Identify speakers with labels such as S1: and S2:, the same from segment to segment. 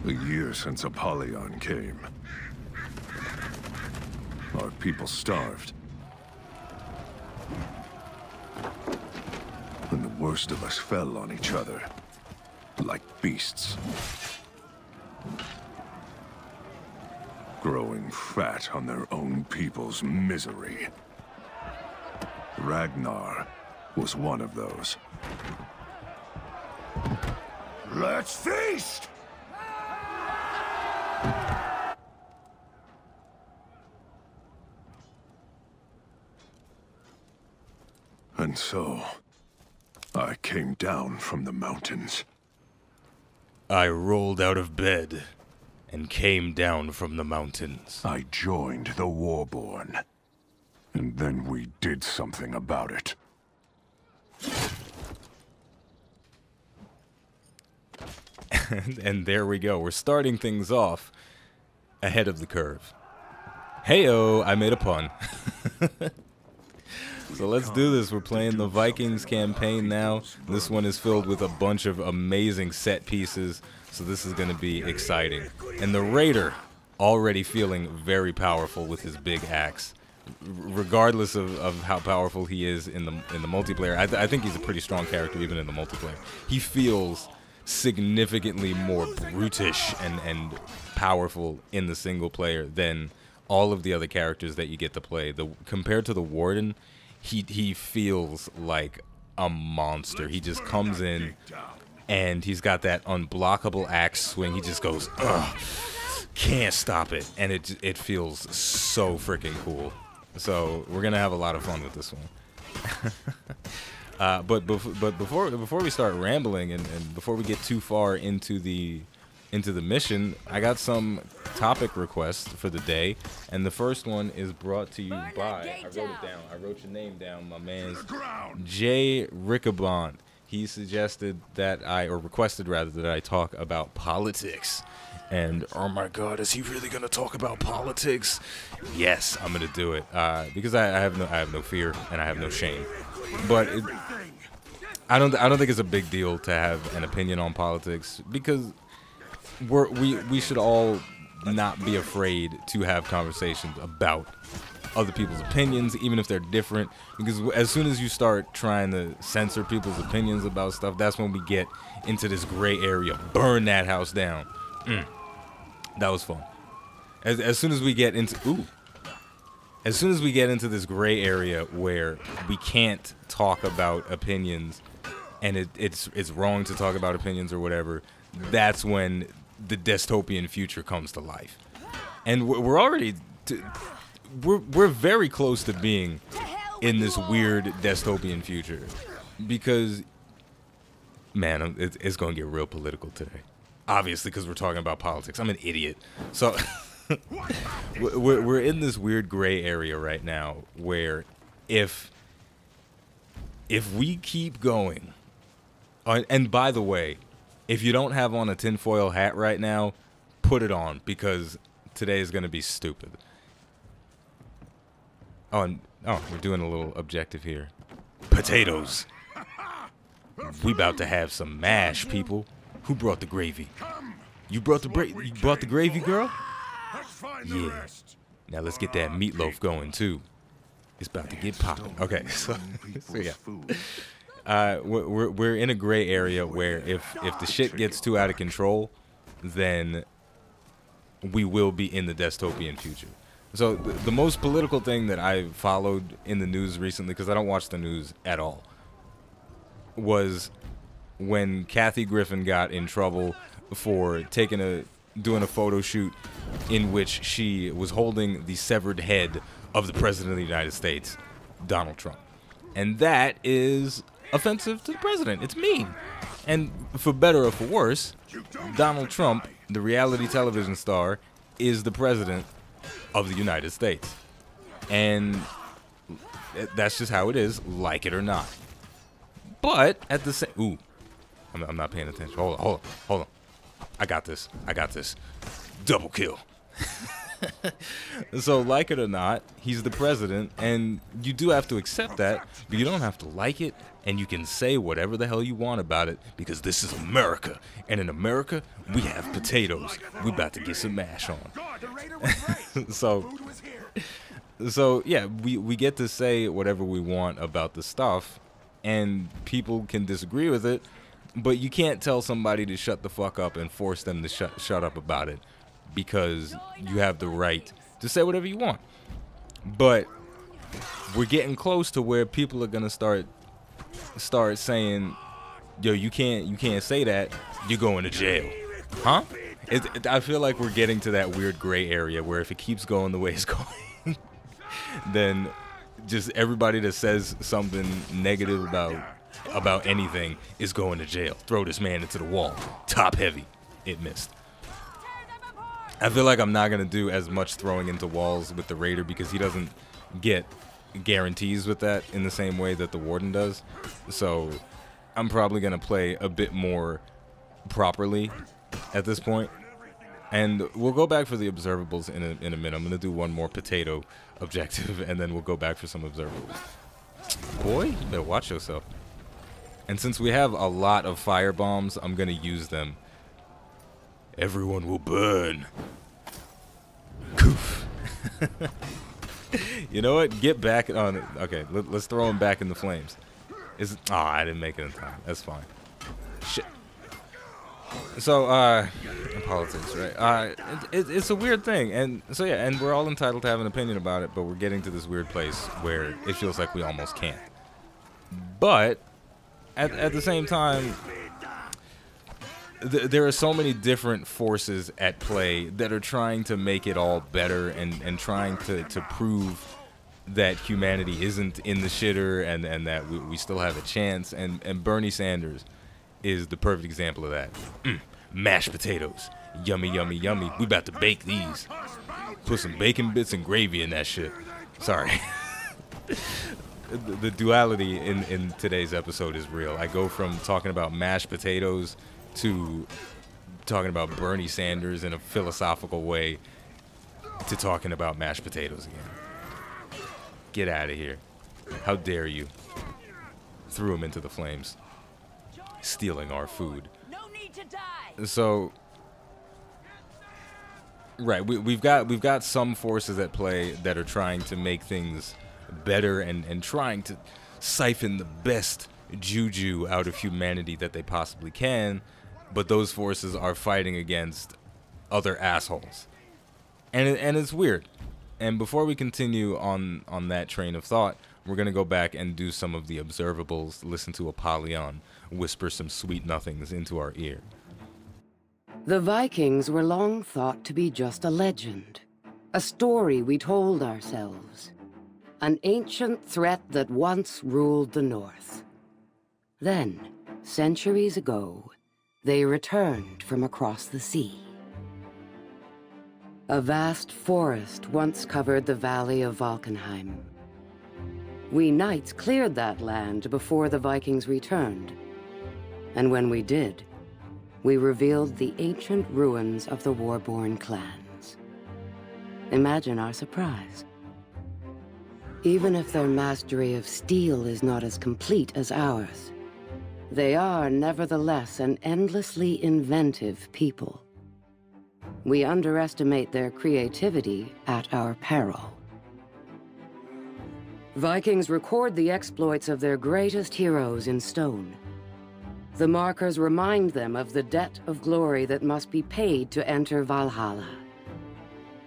S1: A year since Apollyon came. Our people starved. And the worst of us fell on each other, like beasts. Growing fat on their own people's misery. Ragnar was one of those. Let's feast! And so, I came down from the mountains.
S2: I rolled out of bed and came down from the mountains.
S1: I joined the Warborn. And then we did something about it.
S2: And there we go. We're starting things off ahead of the curve. Heyo, I made a pun. So let's do this. We're playing the Vikings campaign now. This one is filled with a bunch of amazing set pieces, so this is going to be exciting. And the Raider already feeling very powerful with his big axe. Regardless of how powerful he is in the multiplayer, I think he's a pretty strong character even in the multiplayer. He feels significantly more brutish and powerful in the single player than all of the other characters that you get to play. Compared to the Warden, he feels like a monster. He just comes in and he's got that unblockable axe swing. He just goes, ugh, can't stop it, and it feels so freaking cool. So we're gonna have a lot of fun with this one. But before we start rambling and before we get too far into the mission, I got some topic requests for the day, and the first one is brought to you by, I wrote it down, I wrote your name down, my man's Jay Rickabond. He suggested that requested rather, that I talk about politics. And oh my God, is he really gonna talk about politics? Yes, I'm gonna do it because I have no fear and I have no shame. But I don't think it's a big deal to have an opinion on politics, because we should all not be afraid to have conversations about other people's opinions, even if they're different. Because as soon as you start trying to censor people's opinions about stuff, that's when we get into this gray area. Burn that house down. That was fun. As soon as we get into this gray area where we can't talk about opinions, and it's wrong to talk about opinions or whatever, that's when the dystopian future comes to life. And we're already we're very close to being in this weird dystopian future, because man, it's going to get real political today. Obviously, because we're talking about politics. I'm an idiot. So we're in this weird gray area right now where if we keep going, and by the way, if you don't have on a tinfoil hat right now, put it on, because today is going to be stupid. Oh, we're doing a little objective here. Potatoes. We about to have some mash, people. Who brought the gravy? You brought the gravy, girl? Yeah. Now let's get that meatloaf going too. It's about to get popping. Okay, so yeah. We're in a gray area where if the shit gets too out of control, then we will be in the dystopian future. So the most political thing that I followed in the news recently, because I don't watch the news at all, was when Kathy Griffin got in trouble for doing a photo shoot in which she was holding the severed head of the President of the United States, Donald Trump. And that is offensive to the president. It's mean. And for better or for worse, Donald Trump, the reality television star, is the president of the United States. And that's just how it is, like it or not. But at the same... Ooh. I'm not paying attention. Hold on. I got this. Double kill. So, like it or not, he's the president, and you do have to accept that, but you don't have to like it, and you can say whatever the hell you want about it, because this is America, and in America, we have potatoes. We about to get some mash on. So yeah, we get to say whatever we want about the stuff, and people can disagree with it, but you can't tell somebody to shut the fuck up and force them to shut up about it, because you have the right to say whatever you want. But we're getting close to where people are gonna start saying, yo, you can't say that, you're going to jail. Huh? I feel like we're getting to that weird gray area where if it keeps going the way it's going, then just everybody that says something negative about anything is going to jail. Throw this man into the wall. Top heavy. It missed. I feel like I'm not going to do as much throwing into walls with the Raider because he doesn't get guarantees with that in the same way that the Warden does. So I'm probably going to play a bit more properly at this point. And we'll go back for the observables in a minute. I'm going to do one more potato objective, and then we'll go back for some observables. Boy, you better watch yourself. And since we have a lot of fire bombs, I'm going to use them. Everyone will burn. Coof. You know what? Get back on it. Okay, let's throw him back in the flames. I didn't make it in time. That's fine. Shit. So, politics, right? It's a weird thing, and so yeah, and we're all entitled to have an opinion about it, but we're getting to this weird place where it feels like we almost can't. But at the same time, there are so many different forces at play that are trying to make it all better and trying to prove that humanity isn't in the shitter and that we still have a chance, and Bernie Sanders is the perfect example of that. Mashed potatoes. Yummy, yummy, yummy. We about to bake these. Put some bacon bits and gravy in that shit. Sorry. The duality in today's episode is real. I go from talking about mashed potatoes to talking about Bernie Sanders in a philosophical way to talking about mashed potatoes again. Get out of here. How dare you. Threw him into the flames. Stealing our food.
S3: No need to die.
S2: So, right, we've got some forces at play that are trying to make things better and trying to siphon the best juju out of humanity that they possibly can, but those forces are fighting against other assholes, and it's weird. And before we continue on that train of thought, we're gonna go back and do some of the observables, listen to Apollyon whisper some sweet nothings into our ear.
S4: The Vikings were long thought to be just a legend, a story we told ourselves, an ancient threat that once ruled the North. Then, centuries ago, they returned from across the sea. A vast forest once covered the valley of Valkenheim. We knights cleared that land before the Vikings returned. And when we did, we revealed the ancient ruins of the war-born clans. Imagine our surprise. Even if their mastery of steel is not as complete as ours, they are nevertheless an endlessly inventive people. We underestimate their creativity at our peril. Vikings record the exploits of their greatest heroes in stone. The markers remind them of the debt of glory that must be paid to enter Valhalla.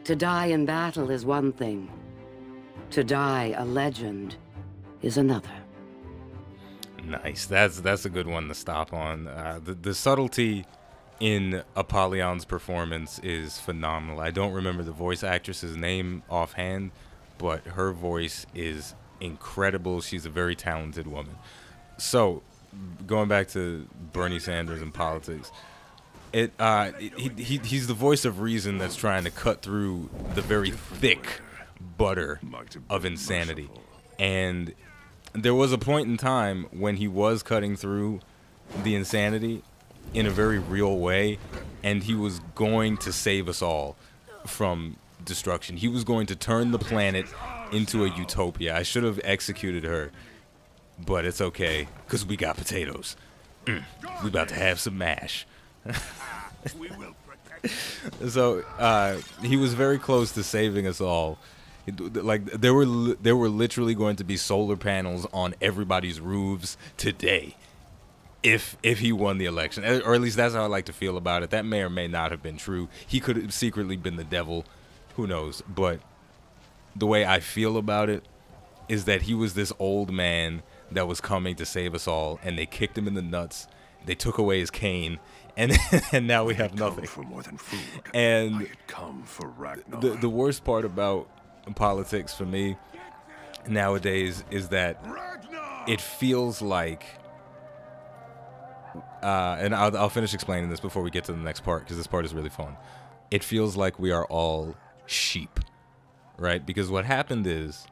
S4: To die in battle is one thing. To die a legend is another.
S2: Nice. That's a good one to stop on. The subtlety in Apollyon's performance is phenomenal. I don't remember the voice actress's name offhand, but her voice is incredible. She's a very talented woman. So, going back to Bernie Sanders and politics, he's the voice of reason that's trying to cut through the very thick butter of insanity. And there was a point in time when he was cutting through the insanity in a very real way, and he was going to save us all from destruction. He was going to turn the planet into a utopia. I should have executed her, but it's okay, because we got potatoes. We about to have some mash. So he was very close to saving us all. Like there were literally going to be solar panels on everybody's roofs today if he won the election, or at least that's how I like to feel about it. That may or may not have been true. He could have secretly been the devil, who knows. But the way I feel about it is that he was this old man that was coming to save us all, and they kicked him in the nuts. They took away his cane, and and now we have nothing.
S1: For more than food.
S2: And
S1: I had come for Ragnar.
S2: the worst part about politics for me nowadays is that it feels like, and I'll finish explaining this before we get to the next part, because this part is really fun. It feels like we are all sheep, right? Because what happened is,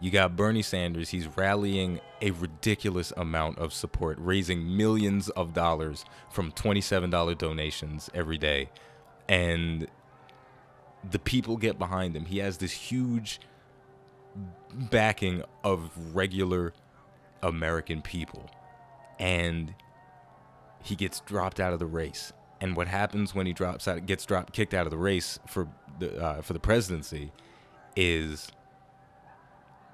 S2: you got Bernie Sanders. He's rallying a ridiculous amount of support, raising millions of dollars from $27 donations every day. And the people get behind him. He has this huge backing of regular American people. And he gets dropped out of the race. And what happens when he gets kicked out of the race for the presidency is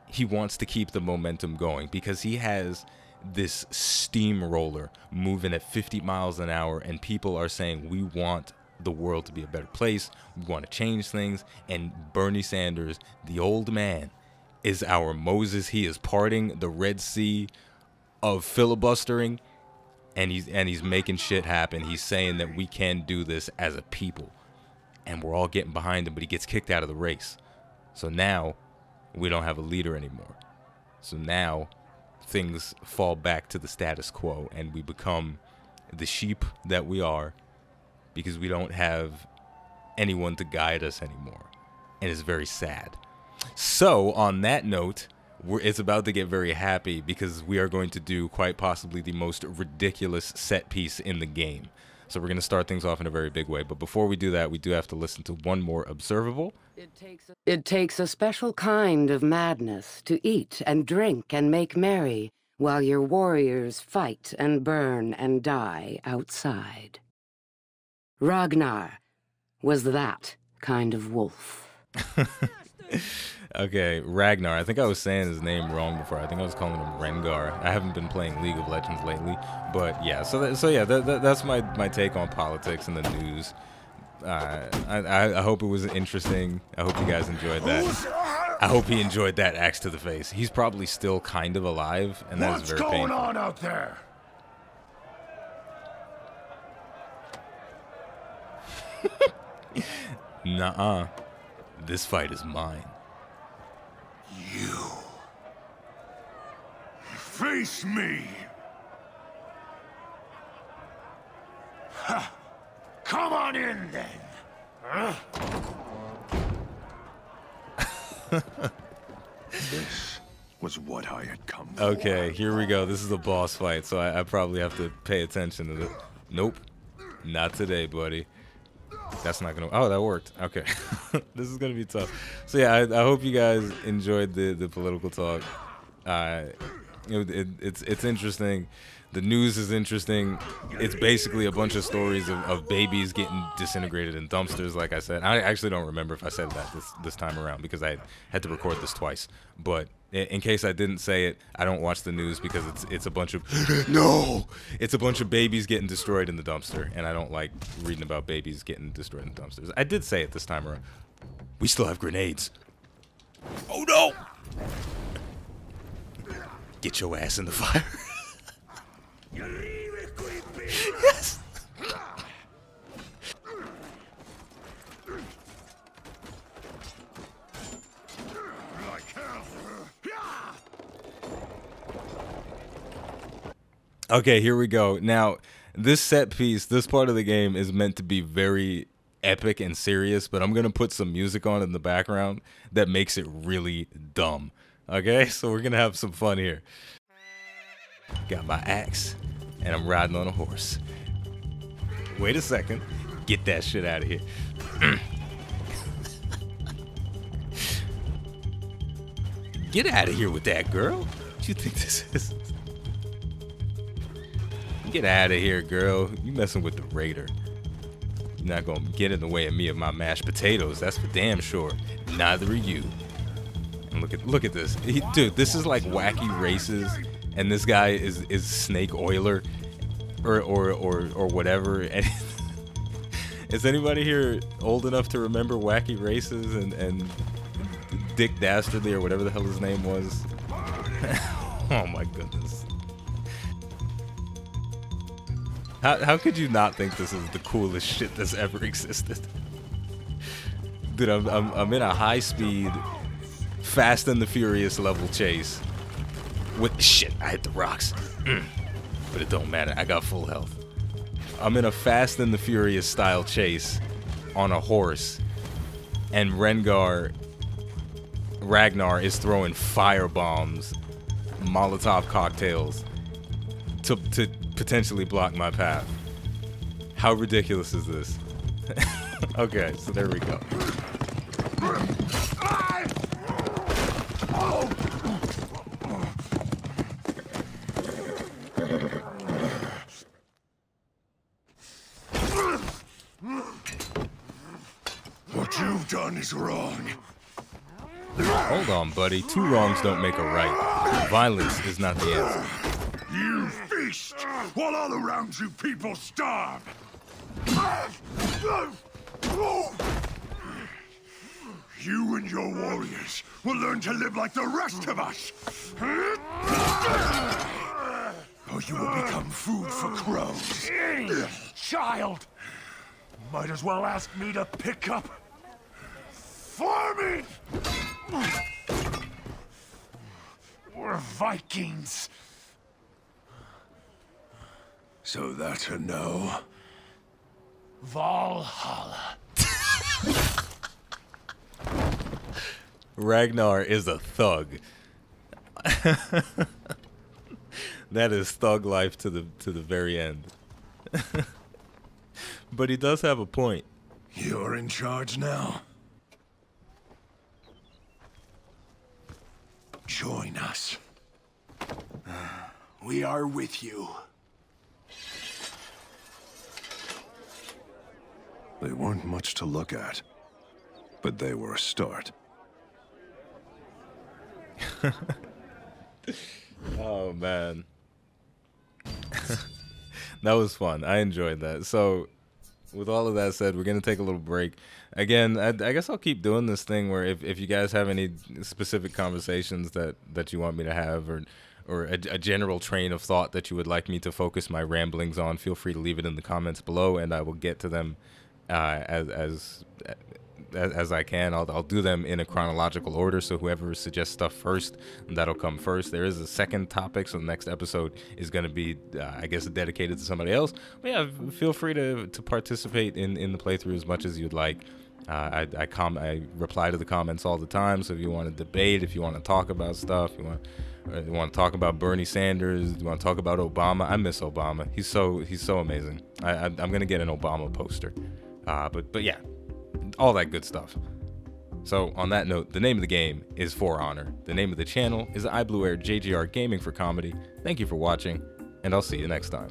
S2: he wants to keep the momentum going, because he has this steamroller moving at 50 miles an hour, and people are saying, we want the world to be a better place, we want to change things. And Bernie Sanders, the old man, is our Moses. He is parting the Red Sea of filibustering, and he's making shit happen. He's saying that we can do this as a people, and we're all getting behind him. But he gets kicked out of the race, so now we don't have a leader anymore. So now things fall back to the status quo, and we become the sheep that we are, because we don't have anyone to guide us anymore. And it's very sad. So on that note, it's about to get very happy, because we are going to do quite possibly the most ridiculous set piece in the game. So we're going to start things off in a very big way. But before we do that, we do have to listen to one more observable.
S4: It takes a special kind of madness to eat and drink and make merry while your warriors fight and burn and die outside. Ragnar was that kind of wolf.
S2: Okay, Ragnar. I think I was saying his name wrong before. I think I was calling him Rengar. I haven't been playing League of Legends lately, but yeah. That's my take on politics and the news. I hope it was interesting. I hope you guys enjoyed that. I hope he enjoyed that axe to the face. He's probably still kind of alive, and that is very painful.
S1: What's going on out there?
S2: Nuh-uh. This fight is mine.
S1: You face me. Ha! Come on in then. Huh? This was what I had come for.
S2: Okay, here we go. This is a boss fight, so I probably have to pay attention to this. Nope. Not today, buddy. That's not gonna. Oh, that worked. Okay, this is gonna be tough. So yeah, I hope you guys enjoyed the political talk. It's interesting. The news is interesting. It's basically a bunch of stories of babies getting disintegrated in dumpsters. Like I said, I actually don't remember if I said that this time around, because I had to record this twice. But in case I didn't say it, I don't watch the news because it's a bunch of it's a bunch of babies getting destroyed in the dumpster, and I don't like reading about babies getting destroyed in dumpsters. I did say it this time around. We still have grenades. Oh no! Get your ass in the fire. Yes. Okay, here we go. Now, this set piece, this part of the game is meant to be very epic and serious, but I'm going to put some music on in the background that makes it really dumb. Okay, so we're going to have some fun here. Got my axe, and I'm riding on a horse. Wait a second. Get that shit out of here. Get out of here with that, girl. What you think this is? Get out of here, girl. You messing with the Raider. You're not gonna get in the way of me of my mashed potatoes. That's for damn sure. Neither are you. And look at this, dude. This is like Wacky Races, and this guy is Snake Oiler, or whatever. And is anybody here old enough to remember Wacky Races and Dick Dastardly or whatever the hell his name was? Oh my goodness. How could you not think this is the coolest shit that's ever existed? Dude, I'm in a high-speed, Fast and the Furious level chase. With shit, I hit the rocks. But it don't matter, I got full health. I'm in a Fast and the Furious style chase on a horse, and Ragnar is throwing fire bombs, Molotov cocktails to potentially block my path. How ridiculous is this? Okay, so there we go.
S1: What you've done is wrong.
S2: Hold on, buddy. Two wrongs don't make a right. Violence is not the answer.
S1: You feast while all around you people starve. You and your warriors will learn to live like the rest of us. Or you will become food for crows.
S3: Child! Might as well ask me to pick up farming! We're Vikings.
S1: So that's a no.
S3: Valhalla.
S2: Ragnar is a thug. That is thug life to the very end. But he does have a point.
S1: You're in charge now. Join us.
S3: We are with you.
S1: They weren't much to look at, but they were a start.
S2: Oh man. That was fun. I enjoyed that. So with all of that said, we're gonna take a little break. Again, I guess I'll keep doing this thing where if you guys have any specific conversations that you want me to have, or a general train of thought that you would like me to focus my ramblings on, feel free to leave it in the comments below, and I will get to them as I can. I'll do them in a chronological order, so whoever suggests stuff first, that'll come first. There is a second topic, so the next episode is going to be, I guess, dedicated to somebody else. But yeah, feel free to participate in the playthrough as much as you'd like. I reply to the comments all the time, so if you want to debate, if you want to talk about stuff, you want to talk about Bernie Sanders, you want to talk about Obama. I miss Obama. He's so amazing. I'm gonna get an Obama poster. But yeah, all that good stuff. So on that note, the name of the game is For Honor. The name of the channel is iBluairJgR Gaming for Comedy. Thank you for watching, and I'll see you next time.